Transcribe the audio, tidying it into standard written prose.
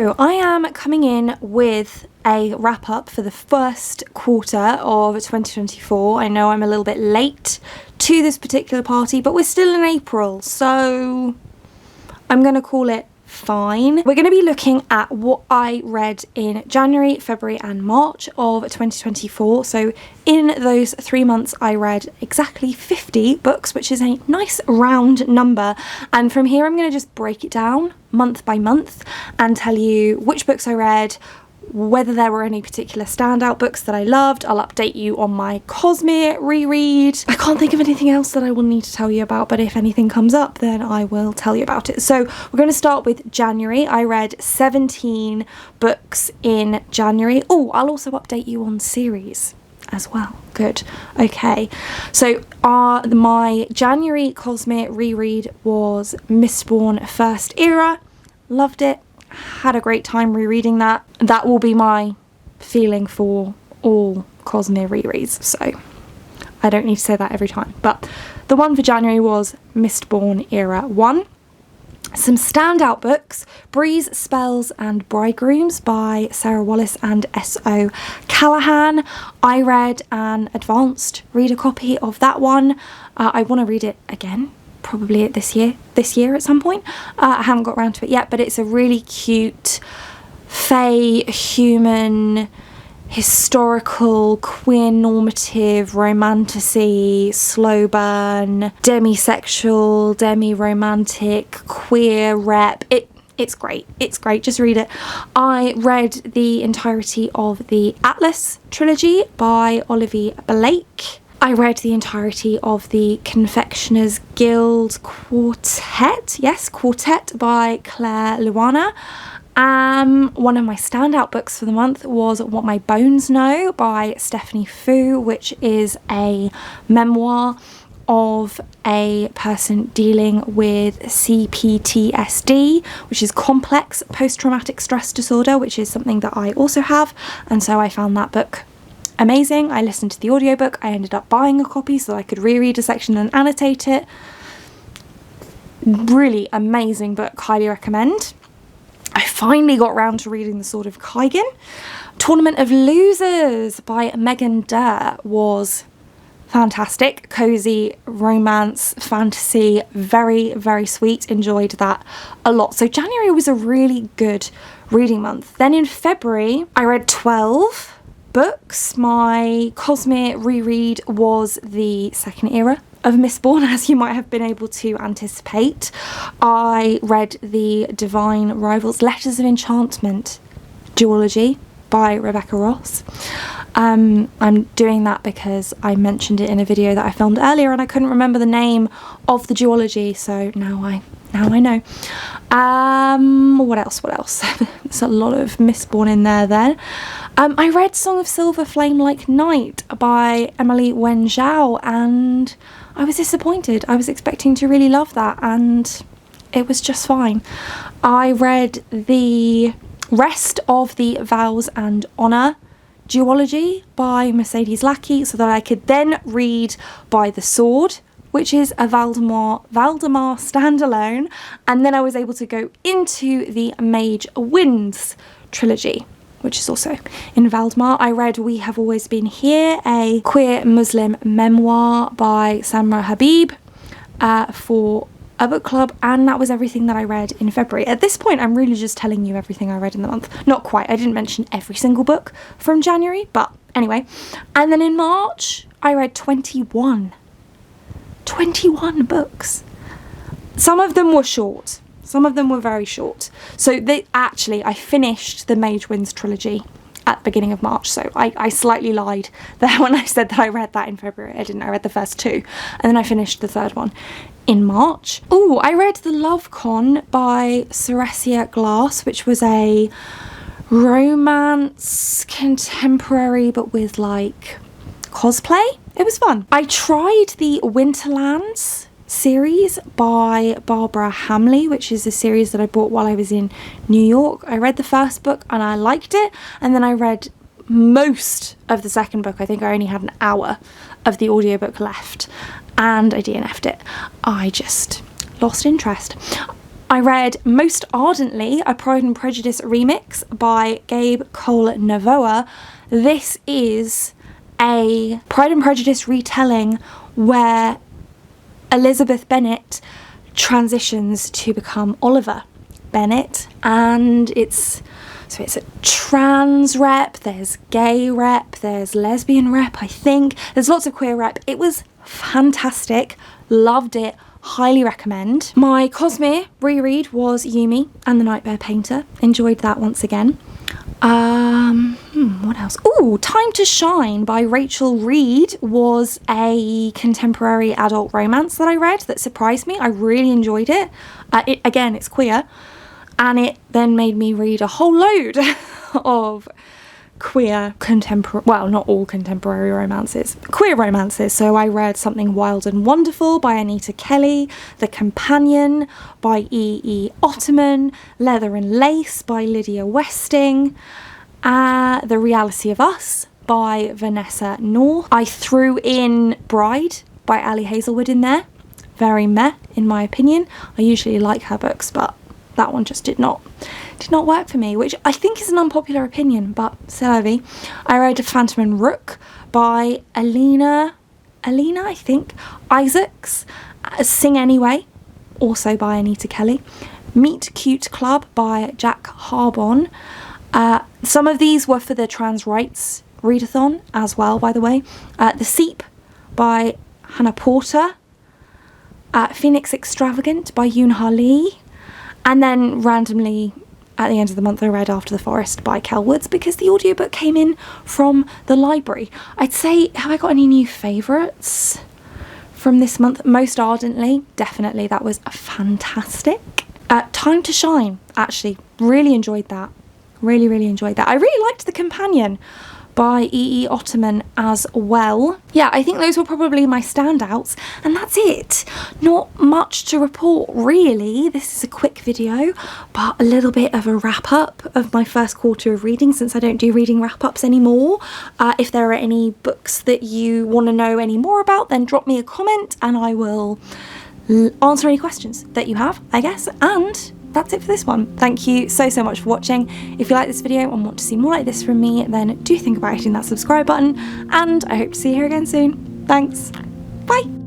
So I am coming in with a wrap up for the first quarter of 2024. I know I'm a little bit late to this particular party, but we're still in April, so I'm going to call it fine. We're going to be looking at what I read in January, February and March of 2024. So in those 3 months I read exactly 50 books, which is a nice round number, and from here I'm going to just break it down month by month and tell you which books I read, whether there were any particular standout books that I loved. I'll update you on my Cosmere reread. I can't think of anything else that I will need to tell you about, but if anything comes up then I will tell you about it. So we're going to start with January. I read 17 books in January. Oh, I'll also update you on series as well. Good. Okay, so my January Cosmere reread was Mistborn First Era. Loved it. Had a great time rereading that. That will be my feeling for all Cosmere rereads, so I don't need to say that every time. But the one for January was Mistborn Era 1. Some standout books: Breeze, Spells and Bridegrooms by Sarah Wallace and S.O. Callahan. I read an advanced reader copy of that one. I want to read it again, probably this year at some point. I haven't got around to it yet, but it's a really cute fae human historical queer normative romantasy, slow burn, demisexual, demi-romantic, queer rep. It's great. It's great. Just read it. I read the entirety of the Atlas trilogy by Olivia Blake. I read the entirety of the Confectioners Guild Quartet. Yes, Quartet by Claire Luana. One of my standout books for the month was What My Bones Know by Stephanie Fu, which is a memoir of a person dealing with CPTSD, which is complex post-traumatic stress disorder, which is something that I also have, and so I found that book amazing. I listened to the audiobook. I ended up buying a copy so I could reread a section and annotate it. Really amazing book, highly recommend. I finally got round to reading The Sword of Kaigen. Tournament of Losers by Megan Durr was fantastic. Cozy romance, fantasy, very, very sweet. Enjoyed that a lot. So January was a really good reading month. Then in February, I read 12 books. My Cosmere reread was the second era of Mistborn, as you might have been able to anticipate. I read the Divine Rivals Letters of Enchantment duology by Rebecca Ross. I'm doing that because I mentioned it in a video that I filmed earlier and I couldn't remember the name of the duology, so now I know. What else? There's a lot of Mistborn in there then. I read Song of Silver Flame Like Night by Emily Wen Zhao, and I was disappointed. I was expecting to really love that, and it was just fine. I read the rest of the Vows and Honour duology by Mercedes Lackey so that I could then read By the Sword, which is a Valdemar standalone, and then I was able to go into the Mage Winds trilogy, which is also in Valdemar. I read We Have Always Been Here, a queer Muslim memoir by Samra Habib for a book club, and that was everything that I read in February. At this point, I'm really just telling you everything I read in the month. Not quite, I didn't mention every single book from January, but anyway. And then in March, I read 21 books. Some of them were short. Some of them were very short. So I finished the Mage Winds trilogy at the beginning of March. So I slightly lied there when I said that I read that in February. I didn't. I read the first two. And then I finished the third one in March. Oh, I read The Love Con by Ceresia Glass, which was a romance contemporary but with like cosplay. It was fun. I tried the Winterlands series by Barbara Hamley, which is a series that I bought while I was in New York. I read the first book and I liked it, and then I read most of the second book. I think I only had an hour of the audiobook left and I DNF'd it. I just lost interest. I read Most Ardently, a Pride and Prejudice remix by Gabe Cole Novoa. This is a Pride and Prejudice retelling where Elizabeth Bennet transitions to become Oliver Bennet, and it's a trans rep, there's gay rep, there's lesbian rep, I think. There's lots of queer rep. It was fantastic. Loved it. Highly recommend. My Cosmere reread was Yumi and the Nightmare Painter. Enjoyed that once again. What else? Ooh, Time to Shine by Rachel Reed was a contemporary adult romance that I read that surprised me. I really enjoyed it. Again, it's queer. And it then made me read a whole load of queer contemporary, well, not all contemporary romances, queer romances. So I read Something Wild and Wonderful by Anita Kelly, The Companion by E.E. Ottoman, Leather and Lace by Lydia Westing, The Reality of Us by Vanessa North. I threw in Bride by Ali Hazelwood in there. Very meh, in my opinion. I usually like her books, but that one just did not work for me, which I think is an unpopular opinion, but c'est la vie. I read Phantom and Rook by Alina, I think, Isaacs. Sing Anyway, also by Anita Kelly. Meet Cute Club by Jack Harbon. Some of these were for the trans rights readathon as well, by the way. The Seep by Hannah Porter. Phoenix Extravagant by Yoon-Ha Lee. And then randomly at the end of the month I read After the Forest by Kel Woods because the audiobook came in from the library. I'd say, have I got any new favourites from this month? Most Ardently, definitely, that was fantastic. Time to Shine, actually, really enjoyed that. Really enjoyed that. I really liked The Companion by E.E. Ottoman as well. Yeah, I think those were probably my standouts, and that's it. Not much to report, really. This is a quick video, but a little bit of a wrap-up of my first quarter of reading, since I don't do reading wrap-ups anymore. If there are any books that you want to know any more about, then drop me a comment, and I will answer any questions that you have, I guess. And that's it for this one. Thank you so much for watching. If you like this video and want to see more like this from me, then do think about hitting that subscribe button, and I hope to see you here again soon. Thanks. Bye.